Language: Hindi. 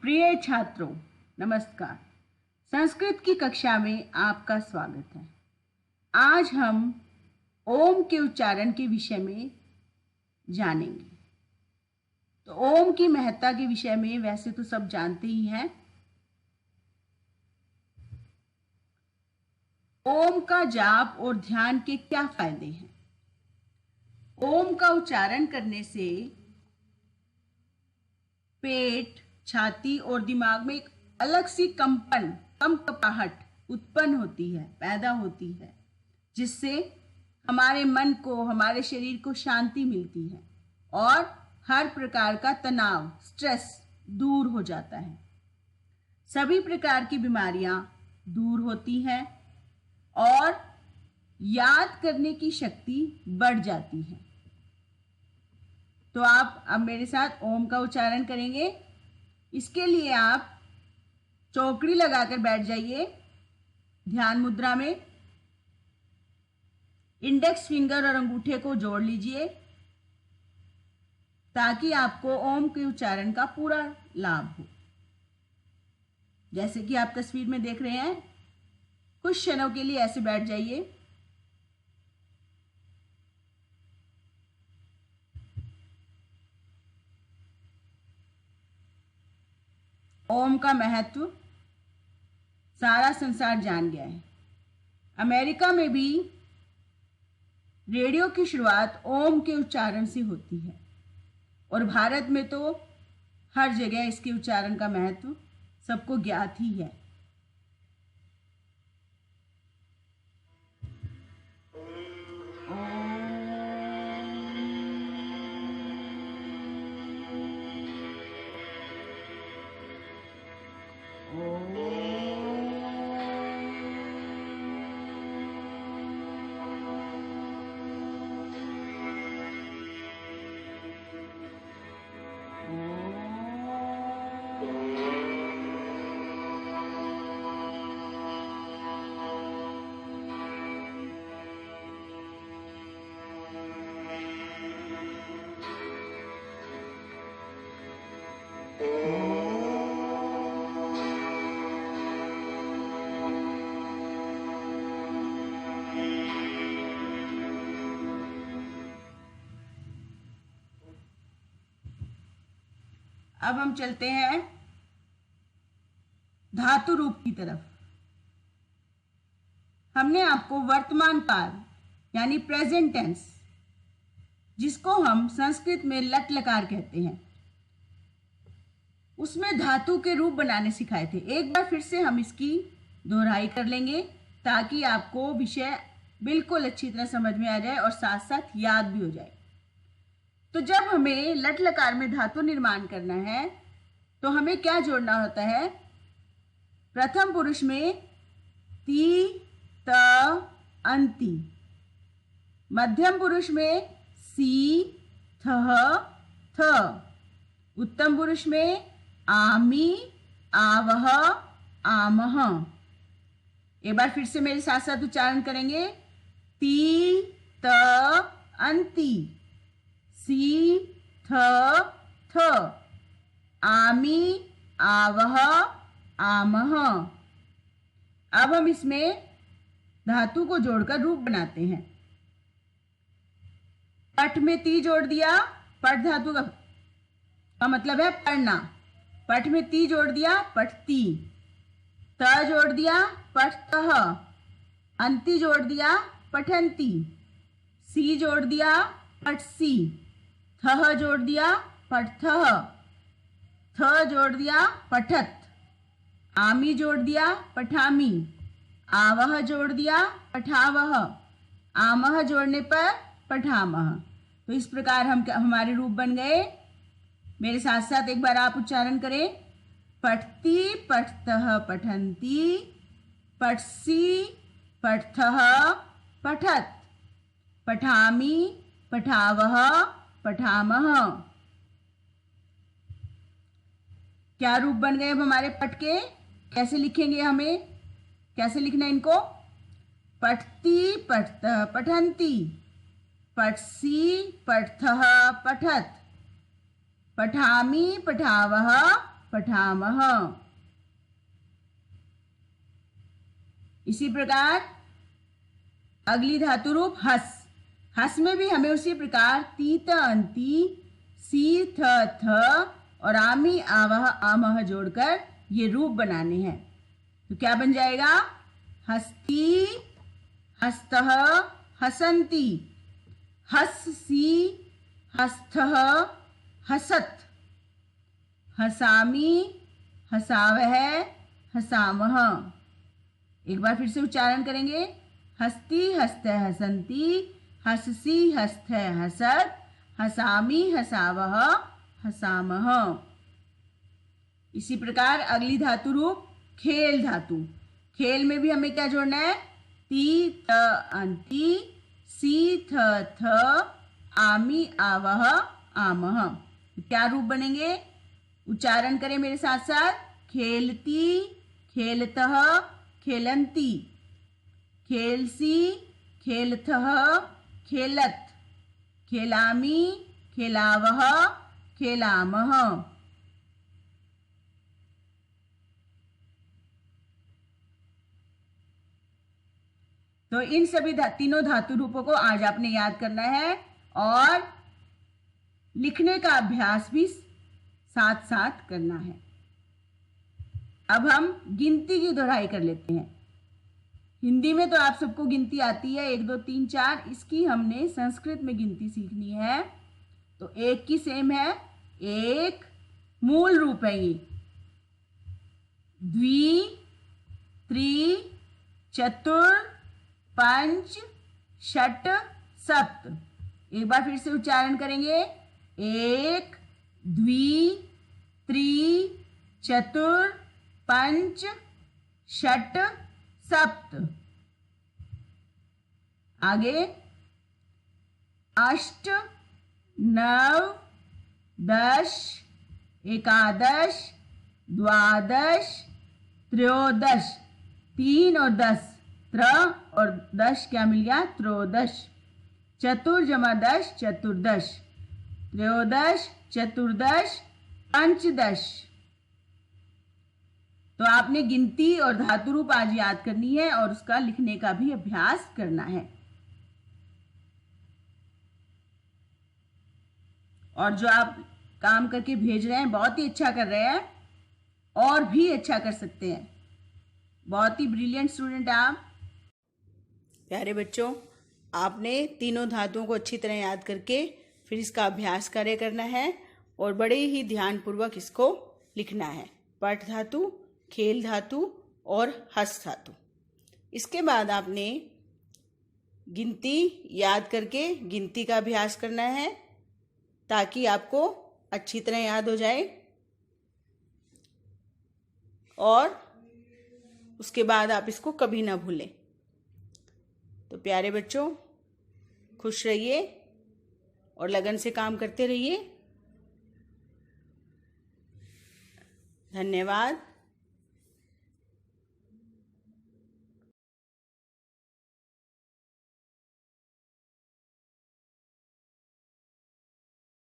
प्रिय छात्रों, नमस्कार। संस्कृत की कक्षा में आपका स्वागत है। आज हम ओम के उच्चारण के विषय में जानेंगे। तो ओम की महत्ता के विषय में वैसे तो सब जानते ही हैं। ओम का जाप और ध्यान के क्या फायदे हैं? ओम का उच्चारण करने से पेट, छाती और दिमाग में एक अलग सी कंपकपाहट उत्पन्न होती है, पैदा होती है, जिससे हमारे मन को, हमारे शरीर को शांति मिलती है और हर प्रकार का तनाव, स्ट्रेस दूर हो जाता है। सभी प्रकार की बीमारियां दूर होती हैं और याद करने की शक्ति बढ़ जाती है। तो आप अब मेरे साथ ओम का उच्चारण करेंगे। इसके लिए आप चौकड़ी लगाकर बैठ जाइए ध्यान मुद्रा में। इंडेक्स फिंगर और अंगूठे को जोड़ लीजिए ताकि आपको ओम के उच्चारण का पूरा लाभ हो। जैसे कि आप तस्वीर में देख रहे हैं, कुछ क्षणों के लिए ऐसे बैठ जाइए। ओम का महत्व सारा संसार जान गया है। अमेरिका में भी रेडियो की शुरुआत ओम के उच्चारण से होती है और भारत में तो हर जगह इसके उच्चारण का महत्व सबको ज्ञात ही है। अब हम चलते हैं धातु रूप की तरफ। हमने आपको वर्तमान काल यानी प्रेजेंट टेंस, जिसको हम संस्कृत में लट लकार कहते हैं, उसमें धातु के रूप बनाने सिखाए थे। एक बार फिर से हम इसकी दोहराई कर लेंगे ताकि आपको विषय बिल्कुल अच्छी तरह समझ में आ जाए और साथ साथ याद भी हो जाए। तो जब हमें लट लकार में धातु निर्माण करना है तो हमें क्या जोड़ना होता है? प्रथम पुरुष में ती, त, अंति। मध्यम पुरुष में सी, थह, थ। उत्तम पुरुष में आमी, आवह, आमह। एक बार फिर से मेरे साथ साथ उच्चारण करेंगे। ती, त, अंति। सी, थ, थ। आमी, आवह, आमह। अब हम इसमें धातु को जोड़कर रूप बनाते हैं। पठ में ती जोड़ दिया, पठ धातु का मतलब है पढ़ना। पठ में ती जोड़ दिया, पठती। त जोड़ दिया, पठतः। अंति जोड़ दिया, पठंती। सी जोड़ दिया, पठसी। थह जोड़ दिया, पठथः। थ जोड़ दिया, पठत। आमी जोड़ दिया, पठामी। आवह जोड़ दिया, पठावह। आमह जोड़ने पर पठामह। तो इस प्रकार हमारे रूप बन गए। मेरे साथ साथ एक बार आप उच्चारण करें। पठती, पठतः, पठंती। पठसी, पठथः, पठत। पठामी, पठावह, पठामह। क्या रूप बन गए अब हमारे पठ के? कैसे लिखेंगे? हमें कैसे लिखना है इनको? पठती, पठतः, पठंती। पठसी, पठथः, पठत। पठामि, पठावः, पठामः। इसी प्रकार अगली धातु रूप हस। हस में भी हमें उसी प्रकार तीत अंति सी थ थ और आमी आवह आमह जोड़कर ये रूप बनाने हैं। तो क्या बन जाएगा? हस्ती हस्तः हसन्ति, हस्सी हस्थः हसत्, हसामि हसावः हसामः। एक बार फिर से उच्चारण करेंगे। हस्ती हस्तः हसन्ति, हससी हस्थः हसत्, हसामि हसावः हसामः। इसी प्रकार अगली धातु रूप खेल धातु। खेल में भी हमें क्या जोड़ना है? ती त अंति सी थ थ आमी आवह आमह। क्या रूप बनेंगे? उच्चारण करें मेरे साथ साथ। खेलती खेलतः खेलन्ति, खेलसी खेलथः खेलत्, खेलामि खेलावः खेलामः। तो इन सभी तीनों धातु रूपों को आज आपने याद करना है और लिखने का अभ्यास भी साथ साथ करना है। अब हम गिनती की दोहराई कर लेते हैं। हिंदी में तो आप सबको गिनती आती है 1 2 3 4, इसकी हमने संस्कृत में गिनती सीखनी है। तो एक की सेम है, एक मूल रूप है ये। द्वि त्रि चतुर पंच षट सप्त। एक बार फिर से उच्चारण करेंगे। एक द्वि त्रि चतुर पंच षट सप्त। आगे अष्ट नव दश एकादश द्वादश त्रयोदश। 3 और 10 त्र और 10 क्या मिल गया? त्रयोदश। चतुर जमा 10 चतुर्दश। त्रयोदश चतुर्दश पंचदश। तो आपने गिनती और धातु रूप आज याद करनी है और उसका लिखने का भी अभ्यास करना है। और जो आप काम करके भेज रहे हैं बहुत ही अच्छा कर रहे हैं, और भी अच्छा कर सकते हैं। बहुत ही ब्रिलियंट स्टूडेंट आप। प्यारे बच्चों, आपने तीनों धातुओं को अच्छी तरह याद करके फिर इसका अभ्यास कार्य करना है और बड़े ही ध्यानपूर्वक इसको लिखना है। पठ धातु, खेल धातु और हस धातु। इसके बाद आपने गिनती याद करके गिनती का अभ्यास करना है ताकि आपको अच्छी तरह याद हो जाए, और उसके बाद आप इसको कभी ना भूलें। तो प्यारे बच्चों, खुश रहिए और लगन से काम करते रहिए। धन्यवाद।